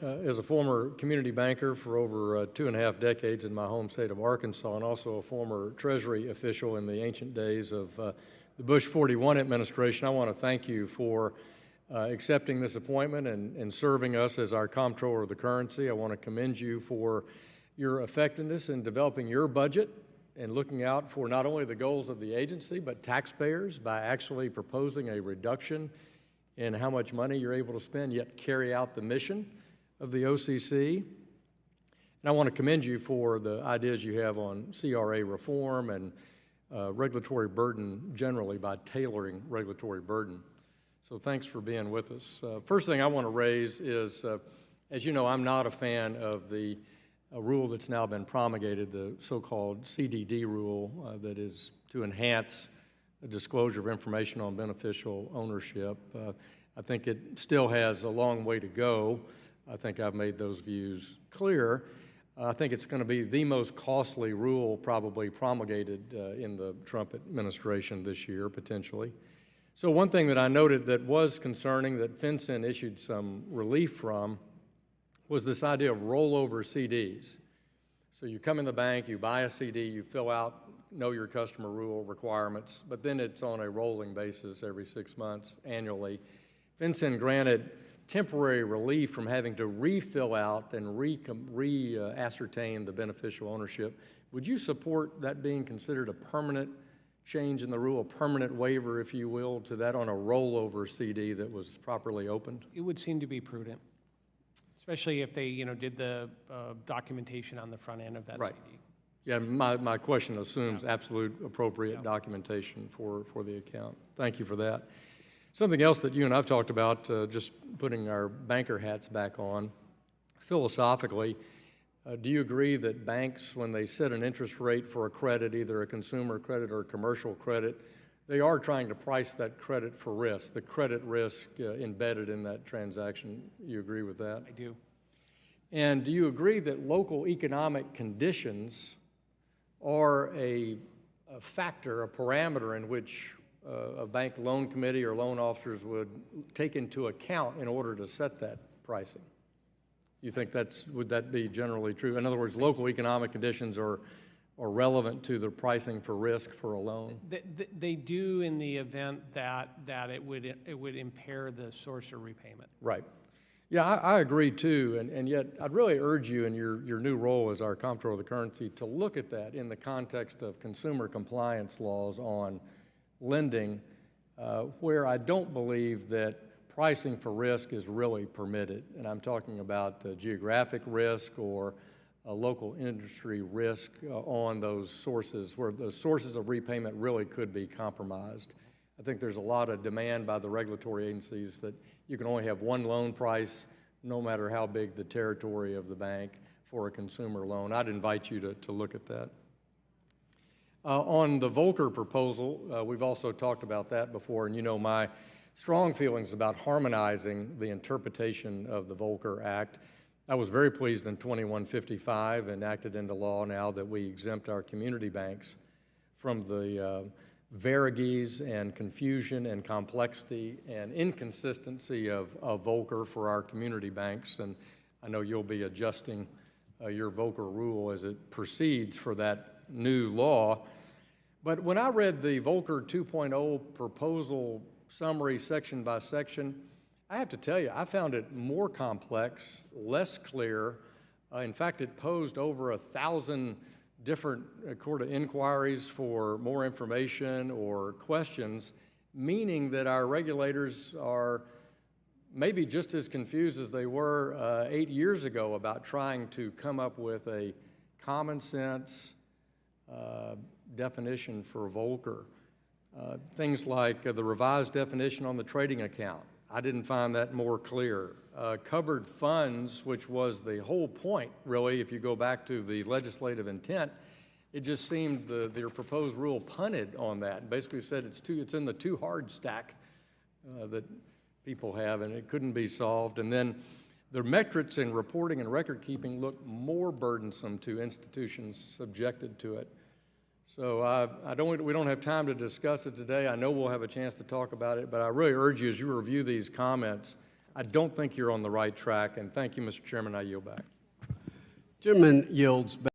As a former community banker for over 2.5 decades in my home state of Arkansas, and also a former Treasury official in the ancient days of the Bush 41 administration, I want to thank you for accepting this appointment and serving us as our Comptroller of the currency. I want to commend you for your effectiveness in developing your budget and looking out for not only the goals of the agency, but taxpayers by actually proposing a reduction in how much money you're able to spend, yet carry out the mission of the OCC. And I want to commend you for the ideas you have on CRA reform and regulatory burden generally by tailoring regulatory burden. So thanks for being with us. First thing I want to raise is, as you know, I'm not a fan of the rule that's now been promulgated, the so-called CDD rule that is to enhance the disclosure of information on beneficial ownership. I think it still has a long way to go. I think I've made those views clear. I think it's going to be the most costly rule probably promulgated in the Trump administration this year, potentially. So one thing that I noted that was concerning that FinCEN issued some relief from was this idea of rollover CDs. So you come in the bank, you buy a CD, you fill out know your customer rule requirements, but then it's on a rolling basis every 6 months annually. FinCEN granted temporary relief from having to refill out and ascertain the beneficial ownership. Would you support that being considered a permanent change in the rule, a permanent waiver, if you will, to that on a rollover CD that was properly opened? It would seem to be prudent, especially if they, did the documentation on the front end of that right. CD. Yeah, my question assumes absolute appropriate documentation for the account. Thank you for that. Something else that you and I've talked about, just putting our banker hats back on, philosophically, do you agree that banks, when they set an interest rate for a credit, either a consumer credit or a commercial credit, they are trying to price that credit for risk, the credit risk embedded in that transaction? You agree with that? I do. And do you agree that local economic conditions are a factor, a parameter in which a bank loan committee or loan officers would take into account in order to set that pricing? You think would that be generally true? In other words, local economic conditions are relevant to the pricing for risk for a loan? They do in the event that it would impair the source of repayment. Right. Yeah, I agree too, and yet I'd really urge you in your new role as our Comptroller of the currency to look at that in the context of consumer compliance laws on lending, where I don't believe that pricing for risk is really permitted. And I'm talking about geographic risk or local industry risk on those sources, where the sources of repayment really could be compromised. I think there's a lot of demand by the regulatory agencies that you can only have one loan price, no matter how big the territory of the bank, for a consumer loan. I'd invite you to look at that. On the Volcker proposal, we've also talked about that before, and you know my strong feelings about harmonizing the interpretation of the Volcker Act. I was very pleased in 2155 enacted into law now that we exempt our community banks from the varieties and confusion and complexity and inconsistency of Volcker for our community banks, and I know you'll be adjusting your Volcker rule as it proceeds for that new law. But when I read the Volcker 2.0 proposal summary section by section, I have to tell you, I found it more complex, less clear. In fact, it posed over 1,000 different court of inquiries for more information or questions, meaning that our regulators are maybe just as confused as they were 8 years ago about trying to come up with a common sense definition for Volcker. Things like the revised definition on the trading account. I didn't find that more clear. Covered funds, which was the whole point, really, if you go back to the legislative intent, it just seemed their proposed rule punted on that and basically said it's in the too hard stack that people have, and it couldn't be solved. And then the metrics in reporting and record keeping look more burdensome to institutions subjected to it. So we don't have time to discuss it today. I know we'll have a chance to talk about it, but I really urge you as you review these comments, I don't think you're on the right track, and thank you, Mr. Chairman. I yield back. Gentleman yields back.